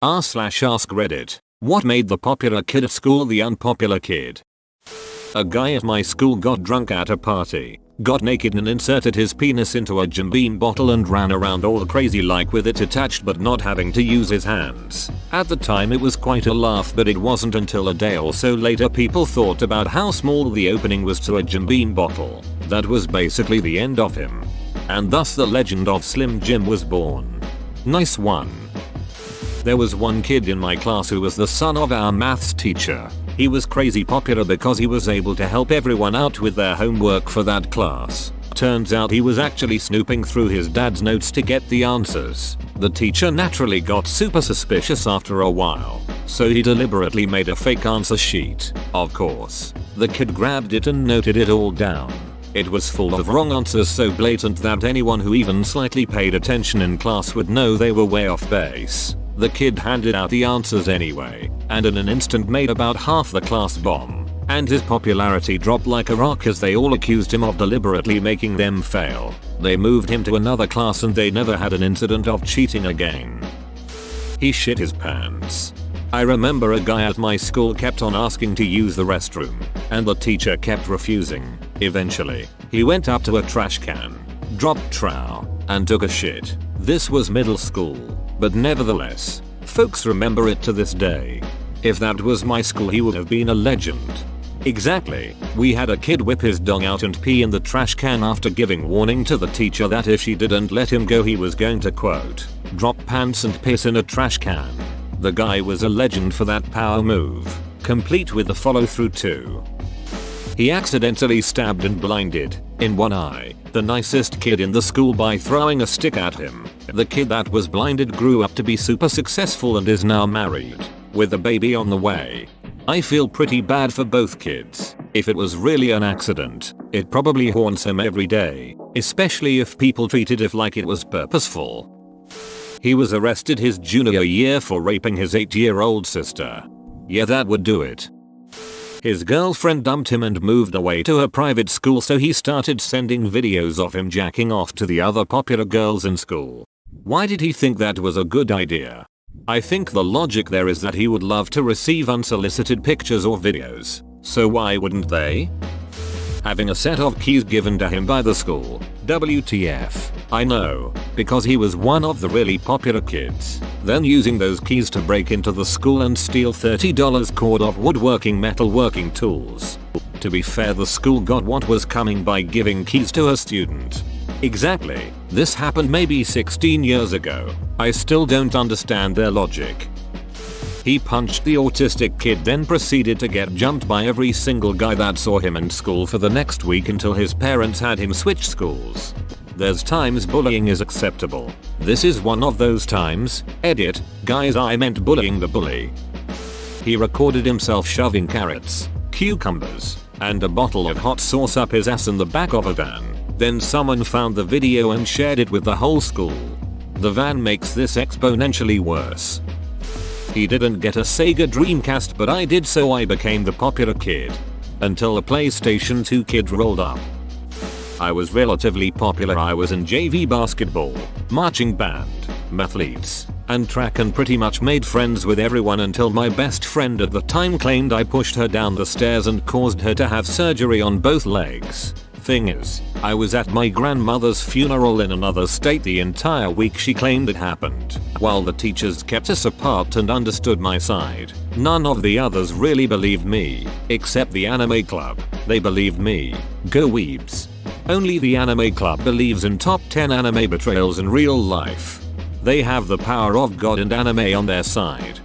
r/ask Reddit. What made the popular kid at school the unpopular kid? A guy at my school got drunk at a party, got naked and inserted his penis into a Jim Beam bottle and ran around all crazy like with it attached but not having to use his hands. At the time it was quite a laugh, but it wasn't until a day or so later people thought about how small the opening was to a Jim Beam bottle. That was basically the end of him. And thus the legend of Slim Jim was born. Nice one. There was one kid in my class who was the son of our maths teacher. He was crazy popular because he was able to help everyone out with their homework for that class. Turns out he was actually snooping through his dad's notes to get the answers. The teacher naturally got super suspicious after a while, so he deliberately made a fake answer sheet. Of course, the kid grabbed it and noted it all down. It was full of wrong answers so blatant that anyone who even slightly paid attention in class would know they were way off base. The kid handed out the answers anyway, and in an instant made about half the class bomb, and his popularity dropped like a rock as they all accused him of deliberately making them fail. They moved him to another class and they never had an incident of cheating again. He shit his pants. I remember a guy at my school kept on asking to use the restroom, and the teacher kept refusing. Eventually, he went up to a trash can, dropped trow, and took a shit. This was middle school, but nevertheless, folks remember it to this day. If that was my school, he would have been a legend. Exactly, we had a kid whip his dong out and pee in the trash can after giving warning to the teacher that if she didn't let him go he was going to quote, drop pants and piss in a trash can. The guy was a legend for that power move, complete with the follow through too. He accidentally stabbed and blinded, in one eye, the nicest kid in the school by throwing a stick at him. The kid that was blinded grew up to be super successful and is now married, with a baby on the way. I feel pretty bad for both kids. If it was really an accident, it probably haunts him every day, especially if people treated it like it was purposeful. He was arrested his junior year for raping his 8-year-old sister. Yeah, that would do it. His girlfriend dumped him and moved away to a private school, so he started sending videos of him jacking off to the other popular girls in school. Why did he think that was a good idea? I think the logic there is that he would love to receive unsolicited pictures or videos, so why wouldn't they? Having a set of keys given to him by the school. WTF. I know, because he was one of the really popular kids. Then using those keys to break into the school and steal $30 cord of woodworking metalworking tools. To be fair, the school got what was coming by giving keys to a student. Exactly. This happened maybe 16 years ago. I still don't understand their logic. He punched the autistic kid, then proceeded to get jumped by every single guy that saw him in school for the next week until his parents had him switch schools. There's times bullying is acceptable. This is one of those times. Edit, guys, I meant bullying the bully. He recorded himself shoving carrots, cucumbers, and a bottle of hot sauce up his ass in the back of a van. Then someone found the video and shared it with the whole school. The van makes this exponentially worse. He didn't get a Sega Dreamcast, but I did, so I became the popular kid. Until a PlayStation 2 kid rolled up. I was relatively popular. I was in JV basketball, marching band, mathletes, and track, and pretty much made friends with everyone until my best friend at the time claimed I pushed her down the stairs and caused her to have surgery on both legs. Thing is, I was at my grandmother's funeral in another state the entire week she claimed it happened. While the teachers kept us apart and understood my side, none of the others really believed me, except the anime club. They believed me. Go weebs. Only the anime club believes in top 10 anime betrayals in real life. They have the power of God and anime on their side.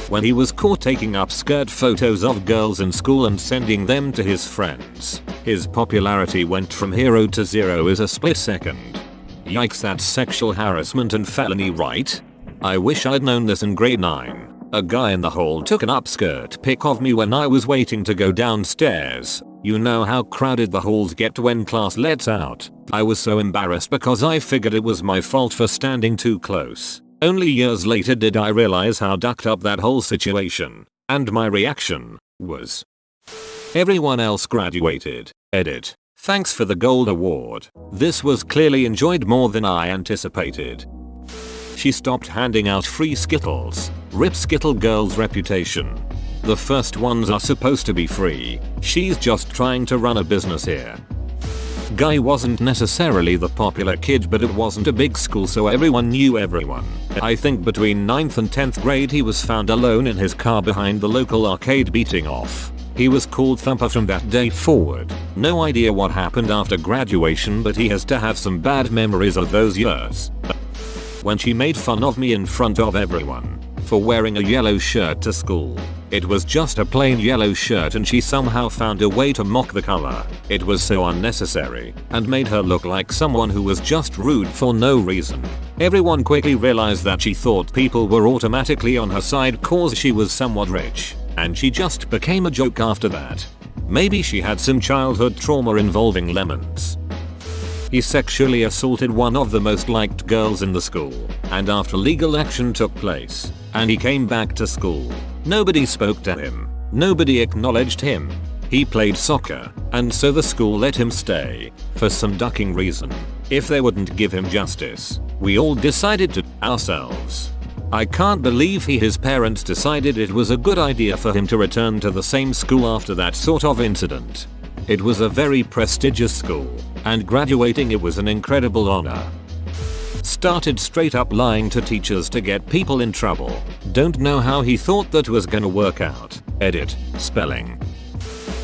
When he was caught taking upskirt photos of girls in school and sending them to his friends, his popularity went from hero to zero in a split second. Yikes, that's sexual harassment and felony, right? I wish I'd known this in grade 9. A guy in the hall took an upskirt pic of me when I was waiting to go downstairs. You know how crowded the halls get when class lets out. I was so embarrassed because I figured it was my fault for standing too close. Only years later did I realize how ducked up that whole situation, and my reaction was, everyone else graduated. Edit. Thanks for the gold award. This was clearly enjoyed more than I anticipated. She stopped handing out free Skittles. Rip Skittle Girl's reputation. The first ones are supposed to be free. She's just trying to run a business here. Guy wasn't necessarily the popular kid, but it wasn't a big school so everyone knew everyone. I think between 9th and 10th grade he was found alone in his car behind the local arcade beating off. He was called Thumper from that day forward. No idea what happened after graduation, but he has to have some bad memories of those years. When she made fun of me in front of everyone for wearing a yellow shirt to school. It was just a plain yellow shirt and she somehow found a way to mock the color. It was so unnecessary and made her look like someone who was just rude for no reason. Everyone quickly realized that she thought people were automatically on her side cause she was somewhat rich, and she just became a joke after that. Maybe she had some childhood trauma involving lemons. He sexually assaulted one of the most liked girls in the school, and after legal action took place, and he came back to school, nobody spoke to him. Nobody acknowledged him. He played soccer, and so the school let him stay, for some ducking reason. If they wouldn't give him justice, we all decided to ourselves. I can't believe his parents decided it was a good idea for him to return to the same school after that sort of incident. It was a very prestigious school, and graduating it was an incredible honor. Started straight up lying to teachers to get people in trouble. Don't know how he thought that was gonna work out. Edit. Spelling.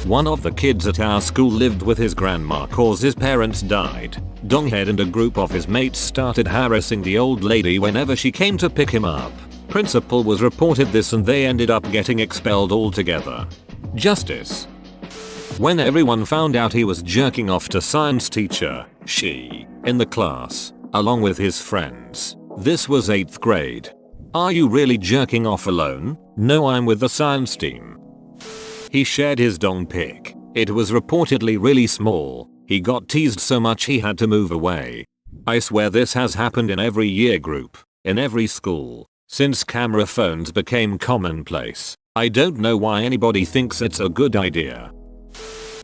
One of the kids at our school lived with his grandma cause his parents died. Donghead and a group of his mates started harassing the old lady whenever she came to pick him up. Principal was reported this and they ended up getting expelled altogether. Justice. When everyone found out he was jerking off to science teacher, she, in the class, along with his friends. This was 8th grade. Are you really jerking off alone? No, I'm with the science team. He shared his dong pic. It was reportedly really small. He got teased so much he had to move away. I swear this has happened in every year group, in every school, since camera phones became commonplace. I don't know why anybody thinks it's a good idea.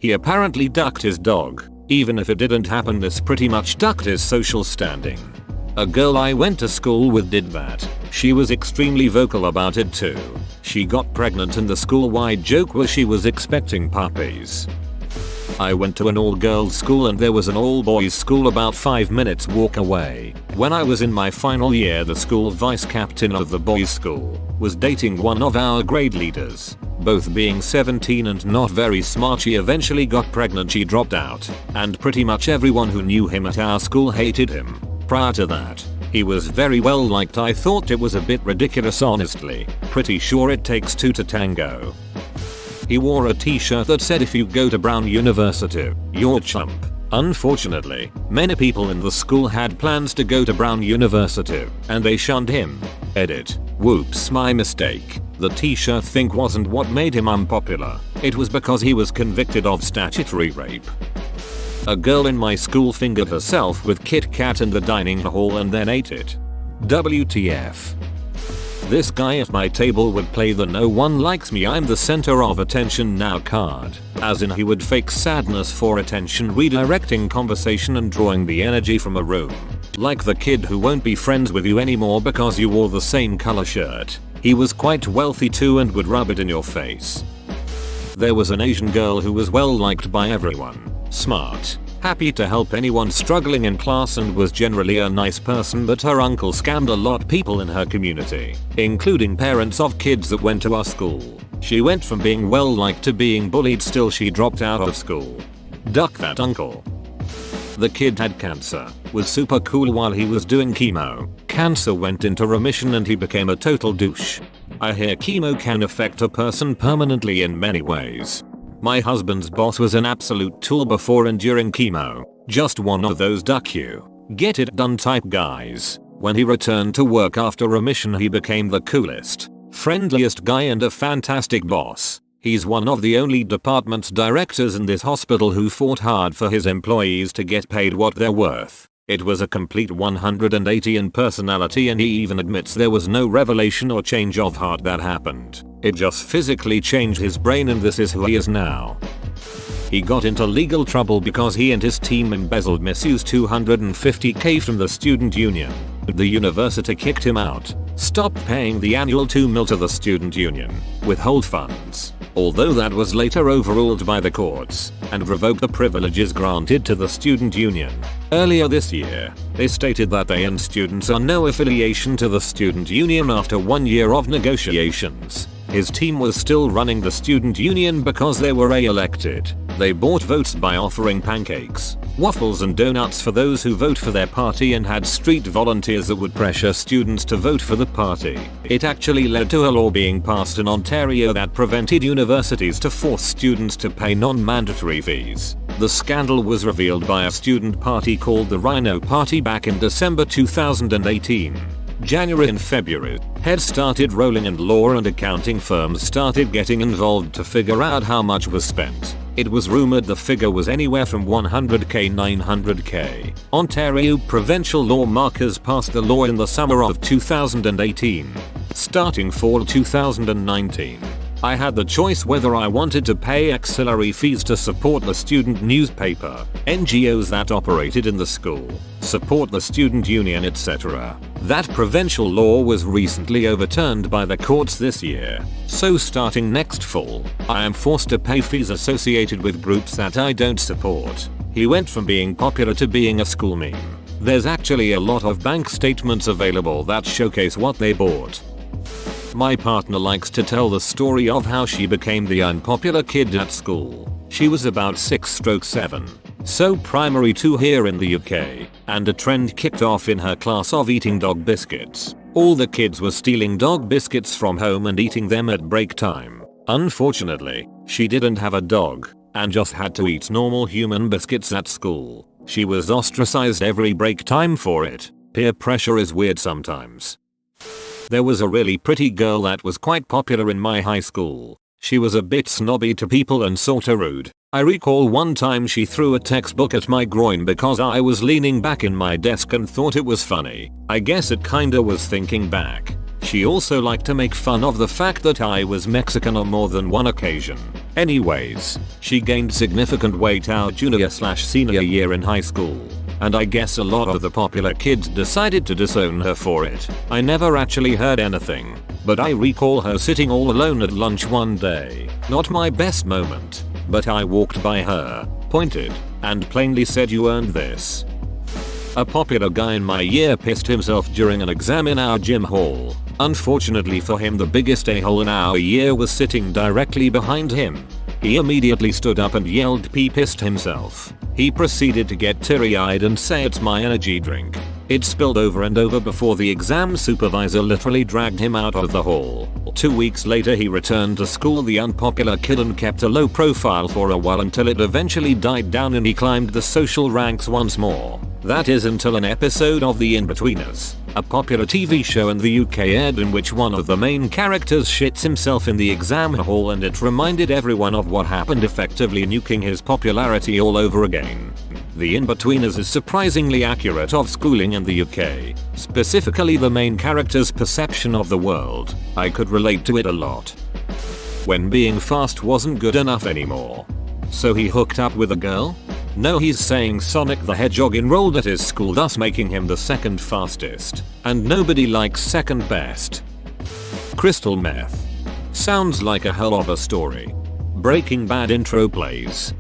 He apparently ducked his dog. Even if it didn't happen, this pretty much ducked his social standing. A girl I went to school with did that. She was extremely vocal about it too. She got pregnant and the school-wide joke was she was expecting puppies. I went to an all-girls school and there was an all-boys school about 5 minutes walk away. When I was in my final year, the school vice captain of the boys' school was dating one of our grade leaders. Both being 17 and not very smart, she eventually got pregnant, she dropped out, and pretty much everyone who knew him at our school hated him. Prior to that, he was very well liked. I thought it was a bit ridiculous honestly. Pretty sure it takes two to tango. He wore a t-shirt that said if you go to Brown University, you're chump. Unfortunately, many people in the school had plans to go to Brown University, and they shunned him. Edit. Whoops, my mistake. The t-shirt thing wasn't what made him unpopular. It was because he was convicted of statutory rape. A girl in my school fingered herself with Kit Kat in the dining hall and then ate it. WTF. This guy at my table would play the "no one likes me, I'm the center of attention now" card. As in he would fake sadness for attention, redirecting conversation and drawing the energy from a room. Like the kid who won't be friends with you anymore because you wore the same color shirt. He was quite wealthy too and would rub it in your face. There was an Asian girl who was well liked by everyone. Smart. Happy to help anyone struggling in class and was generally a nice person, but her uncle scammed a lot of people in her community, including parents of kids that went to our school. She went from being well liked to being bullied, still she dropped out of school. Duck that uncle. The kid had cancer, was super cool while he was doing chemo. Cancer went into remission and he became a total douche. I hear chemo can affect a person permanently in many ways. My husband's boss was an absolute tool before and during chemo. Just one of those duck you, get it done type guys. When he returned to work after remission, he became the coolest, friendliest guy and a fantastic boss. He's one of the only department directors in this hospital who fought hard for his employees to get paid what they're worth. It was a complete 180 in personality, and he even admits there was no revelation or change of heart that happened. It just physically changed his brain and this is who he is now. He got into legal trouble because he and his team embezzled misused $250K from the student union. The university kicked him out, stopped paying the annual $2 million to the student union, withhold funds, although that was later overruled by the courts, and revoked the privileges granted to the student union. Earlier this year, they stated that they and students are no affiliation to the student union after 1 year of negotiations. His team was still running the student union because they were elected. They bought votes by offering pancakes, waffles and donuts for those who vote for their party and had street volunteers that would pressure students to vote for the party. It actually led to a law being passed in Ontario that prevented universities to force students to pay non-mandatory fees. The scandal was revealed by a student party called the Rhino Party back in December 2018. January and February, heads started rolling and law and accounting firms started getting involved to figure out how much was spent. It was rumored the figure was anywhere from 100k 900k. Ontario provincial lawmakers passed the law in the summer of 2018. Starting fall 2019. I had the choice whether I wanted to pay auxiliary fees to support the student newspaper, NGOs that operated in the school, support the student union, etc. That provincial law was recently overturned by the courts this year, so starting next fall, I am forced to pay fees associated with groups that I don't support. He went from being popular to being a school meme. There's actually a lot of bank statements available that showcase what they bought. My partner likes to tell the story of how she became the unpopular kid at school. She was about 6/7, so primary 2 here in the UK, and a trend kicked off in her class of eating dog biscuits. All the kids were stealing dog biscuits from home and eating them at break time. Unfortunately, she didn't have a dog, and just had to eat normal human biscuits at school. She was ostracized every break time for it. Peer pressure is weird sometimes. There was a really pretty girl that was quite popular in my high school. She was a bit snobby to people and sorta rude. I recall one time she threw a textbook at my groin because I was leaning back in my desk and thought it was funny. I guess it kinda was thinking back. She also liked to make fun of the fact that I was Mexican on more than one occasion. Anyways, she gained significant weight our junior/senior year in high school. And I guess a lot of the popular kids decided to disown her for it. I never actually heard anything, but I recall her sitting all alone at lunch one day. Not my best moment, but I walked by her, pointed, and plainly said, "You earned this." A popular guy in my year pissed himself during an exam in our gym hall. Unfortunately for him, the biggest a-hole in our year was sitting directly behind him. He immediately stood up and yelled he pissed himself. He proceeded to get teary-eyed and say, "It's my energy drink." It spilled over and over before the exam supervisor literally dragged him out of the hall. 2 weeks later he returned to school the unpopular kid and kept a low profile for a while until it eventually died down and he climbed the social ranks once more. That is until an episode of The In-Betweeners, a popular TV show in the UK, aired in which one of the main characters shits himself in the exam hall and it reminded everyone of what happened, effectively nuking his popularity all over again. The In-Betweeners is surprisingly accurate of schooling in the UK, specifically the main character's perception of the world. I could relate to it a lot. When being fast wasn't good enough anymore. So he hooked up with a girl? No, he's saying Sonic the Hedgehog enrolled at his school, thus making him the second fastest. And nobody likes second best. Crystal meth. Sounds like a hell of a story. Breaking Bad intro plays.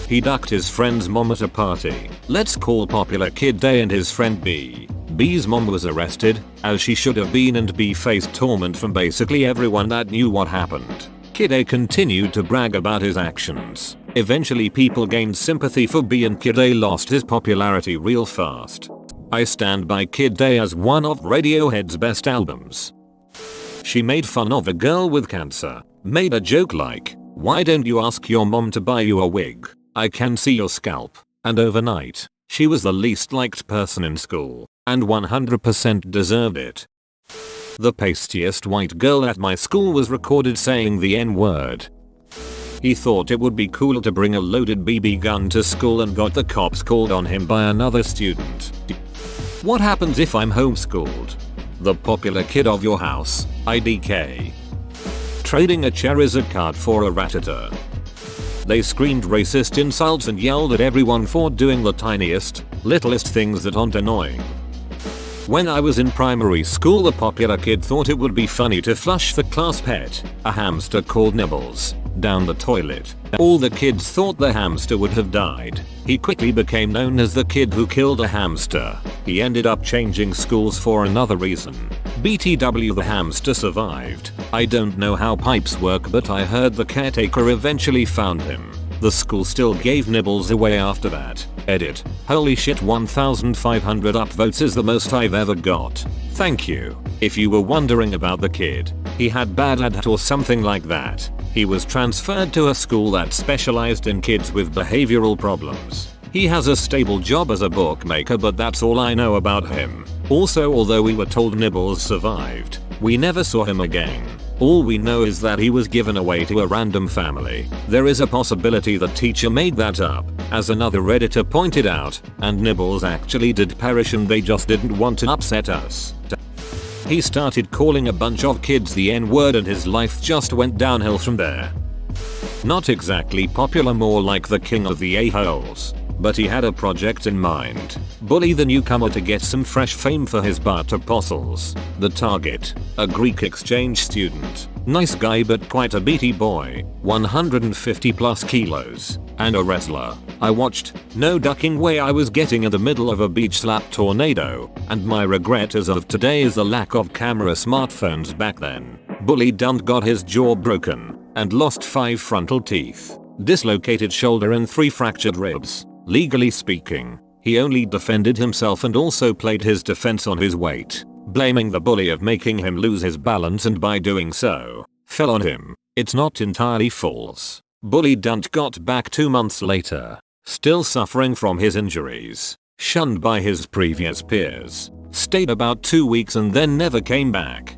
He ducked his friend's mom at a party. Let's call popular kid A and his friend B. B's mom was arrested, as she should have been, and B faced torment from basically everyone that knew what happened. Kid A continued to brag about his actions. Eventually people gained sympathy for B and Kid A lost his popularity real fast. I stand by Kid A as one of Radiohead's best albums. She made fun of a girl with cancer, made a joke like, "Why don't you ask your mom to buy you a wig? I can see your scalp." And overnight, she was the least liked person in school, and 100% deserved it. The pastiest white girl at my school was recorded saying the N-word. He thought it would be cool to bring a loaded BB gun to school and got the cops called on him by another student. What happens if I'm homeschooled? The popular kid of your house, IDK. Trading a Charizard card for a Rattata. They screamed racist insults and yelled at everyone for doing the tiniest, littlest things that aren't annoying. When I was in primary school, the popular kid thought it would be funny to flush the class pet, a hamster called Nibbles, down the toilet. All the kids thought the hamster would have died. He quickly became known as the kid who killed a hamster. He ended up changing schools for another reason. BTW, the hamster survived. I don't know how pipes work, but I heard the caretaker eventually found him. The school still gave Nibbles away after that. Edit. Holy shit, 1,500 upvotes is the most I've ever got. Thank you. If you were wondering about the kid, he had bad ADHD or something like that. He was transferred to a school that specialized in kids with behavioral problems. He has a stable job as a bookmaker, but that's all I know about him. Also, although we were told Nibbles survived, we never saw him again. All we know is that he was given away to a random family. There is a possibility the teacher made that up, as another Redditor pointed out, and Nibbles actually did perish and they just didn't want to upset us. He started calling a bunch of kids the N-word and his life just went downhill from there. Not exactly popular, more like the king of the a-holes. But he had a project in mind. Bully the newcomer to get some fresh fame for his butt apostles. The target, a Greek exchange student. Nice guy but quite a beefy boy, 150 plus kilos, and a wrestler. I watched, no ducking way I was getting in the middle of a beach slap tornado, and my regret as of today is the lack of camera smartphones back then. Bully done got his jaw broken, and lost 5 frontal teeth, dislocated shoulder and 3 fractured ribs. Legally speaking, he only defended himself and also played his defense on his weight, blaming the bully of making him lose his balance and by doing so, fell on him. It's not entirely false. Bully Dunt got back 2 months later, still suffering from his injuries, shunned by his previous peers, stayed about 2 weeks and then never came back.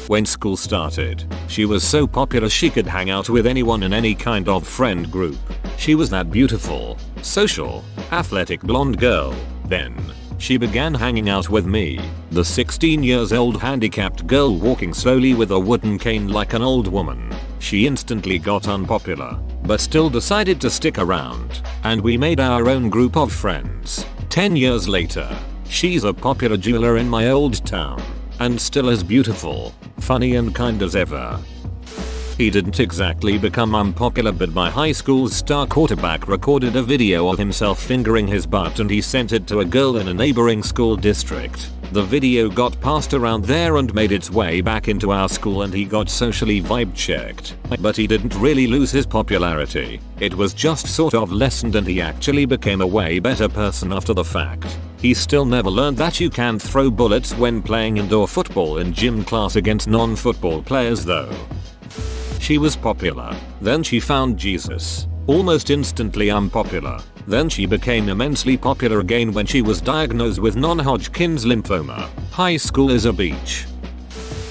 When school started, she was so popular she could hang out with anyone in any kind of friend group. She was that beautiful, social, athletic blonde girl. Then, she began hanging out with me, the 16 years old handicapped girl walking slowly with a wooden cane like an old woman. She instantly got unpopular, but still decided to stick around, and we made our own group of friends. 10 years later, she's a popular jeweler in my old town, and still as beautiful, funny and kind as ever. He didn't exactly become unpopular, but my high school's star quarterback recorded a video of himself fingering his butt and he sent it to a girl in a neighboring school district. The video got passed around there and made its way back into our school and he got socially vibe checked. But he didn't really lose his popularity. It was just sort of lessened and he actually became a way better person after the fact. He still never learned that you can throw bullets when playing indoor football in gym class against non-football players though. She was popular, then she found Jesus, almost instantly unpopular, then she became immensely popular again when she was diagnosed with non-Hodgkin's lymphoma. High school is a beach.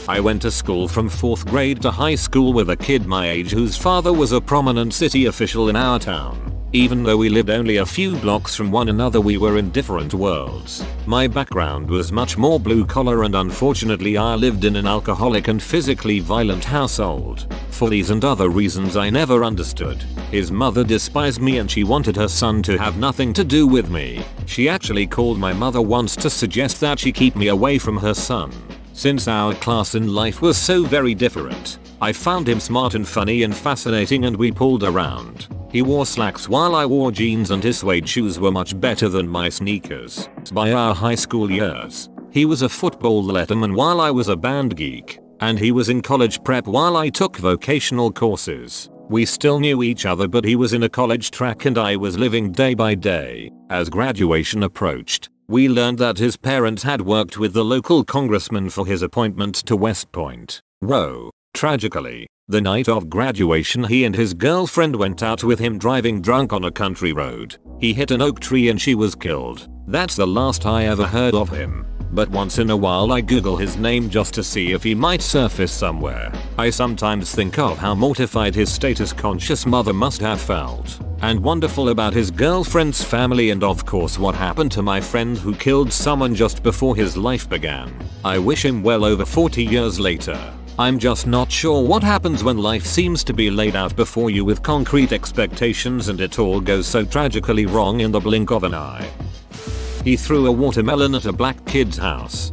I went to school from 4th grade to high school with a kid my age whose father was a prominent city official in our town. Even though we lived only a few blocks from one another, we were in different worlds. My background was much more blue collar and unfortunately I lived in an alcoholic and physically violent household. For these and other reasons I never understood. His mother despised me and she wanted her son to have nothing to do with me. She actually called my mother once to suggest that she keep me away from her son. Since our class in life was so very different, I found him smart and funny and fascinating and we pulled around. He wore slacks while I wore jeans and his suede shoes were much better than my sneakers. By our high school years, he was a football letterman while I was a band geek, and he was in college prep while I took vocational courses. We still knew each other, but he was in a college track and I was living day by day. As graduation approached, we learned that his parents had worked with the local congressman for his appointment to West Point. Whoa. Tragically, the night of graduation he and his girlfriend went out with him driving drunk on a country road. He hit an oak tree and she was killed. That's the last I ever heard of him. But once in a while I Google his name just to see if he might surface somewhere. I sometimes think of how mortified his status conscious mother must have felt. And wonderful about his girlfriend's family and of course what happened to my friend who killed someone just before his life began. I wish him well over 40 years later. I'm just not sure what happens when life seems to be laid out before you with concrete expectations and it all goes so tragically wrong in the blink of an eye. He threw a watermelon at a black kid's house.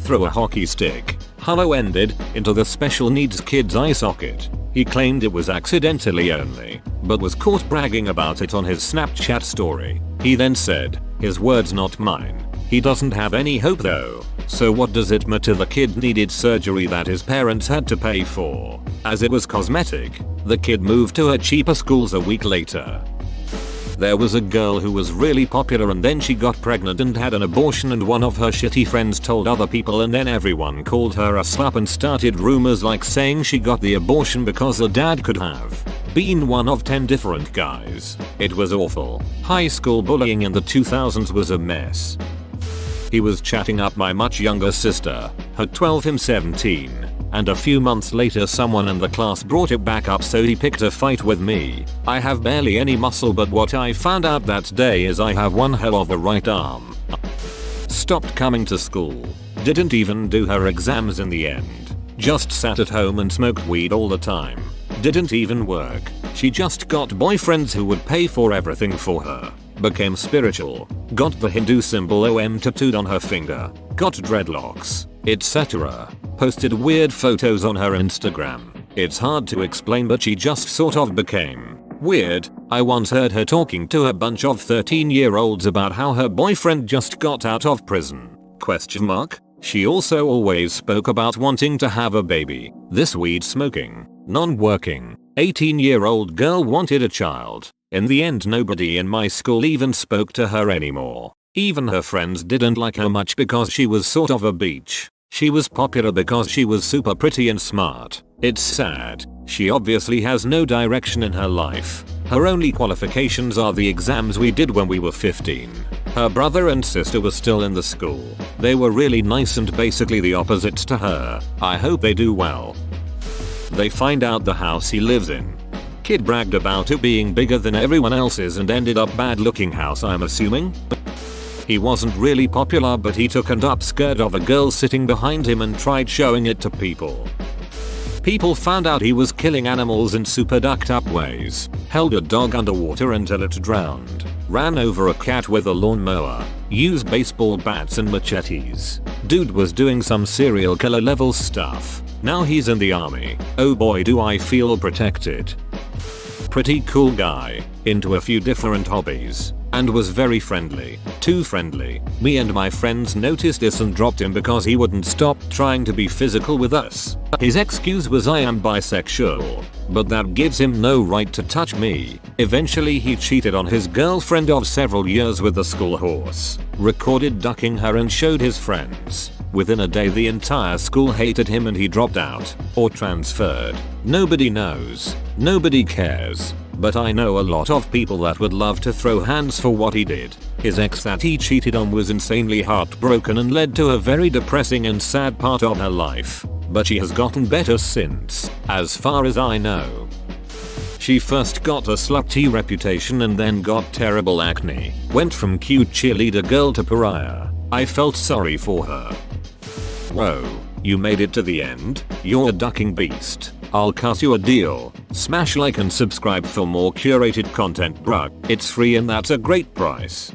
Threw a hockey stick, hollow ended, into the special needs kid's eye socket. He claimed it was accidentally only, but was caught bragging about it on his Snapchat story. He then said, his words not mine, he doesn't have any hope though. So what does it matter? The kid needed surgery that his parents had to pay for. As it was cosmetic, the kid moved to a cheaper schools a week later. There was a girl who was really popular and then she got pregnant and had an abortion, and one of her shitty friends told other people, and then everyone called her a slut and started rumors like saying she got the abortion because the dad could have been one of 10 different guys. It was awful. High school bullying in the 2000s was a mess. He was chatting up my much younger sister, her 12 him 17, and a few months later someone in the class brought it back up, so he picked a fight with me. I have barely any muscle, but what I found out that day is I have one hell of a right arm. Stopped coming to school. Didn't even do her exams in the end. Just sat at home and smoked weed all the time. Didn't even work. She just got boyfriends who would pay for everything for her. Became spiritual. Got the Hindu symbol OM tattooed on her finger. Got dreadlocks, etc. Posted weird photos on her Instagram. It's hard to explain, but she just sort of became weird. I once heard her talking to a bunch of 13-year-olds about how her boyfriend just got out of prison. ? She also always spoke about wanting to have a baby. This weed smoking, non-working, 18-year-old girl wanted a child. In the end, nobody in my school even spoke to her anymore. Even her friends didn't like her much because she was sort of a beach. She was popular because she was super pretty and smart. It's sad. She obviously has no direction in her life. Her only qualifications are the exams we did when we were 15. Her brother and sister were still in the school. They were really nice and basically the opposites to her. I hope they do well. They find out the house he lives in. Kid bragged about it being bigger than everyone else's and ended up bad looking house, I'm assuming. He wasn't really popular, but he took and upskirt of a girl sitting behind him and tried showing it to people. People found out he was killing animals in super ducked up ways. Held a dog underwater until it drowned. Ran over a cat with a lawnmower. Used baseball bats and machetes. Dude was doing some serial killer level stuff. Now he's in the army. Oh boy, do I feel protected. Pretty cool guy, into a few different hobbies, and was very friendly. Too friendly. Me and my friends noticed this and dropped him because he wouldn't stop trying to be physical with us. His excuse was I am bisexual, but that gives him no right to touch me. Eventually he cheated on his girlfriend of several years with the school horse, recorded ducking her and showed his friends. Within a day the entire school hated him and he dropped out, or transferred. Nobody knows. Nobody cares. But I know a lot of people that would love to throw hands for what he did. His ex that he cheated on was insanely heartbroken and led to a very depressing and sad part of her life. But she has gotten better since, as far as I know. She first got a slutty reputation and then got terrible acne. Went from cute cheerleader girl to pariah. I felt sorry for her. Whoa, you made it to the end? You're a ducking beast. I'll cut you a deal. Smash like and subscribe for more curated content, bruh. It's free and that's a great price.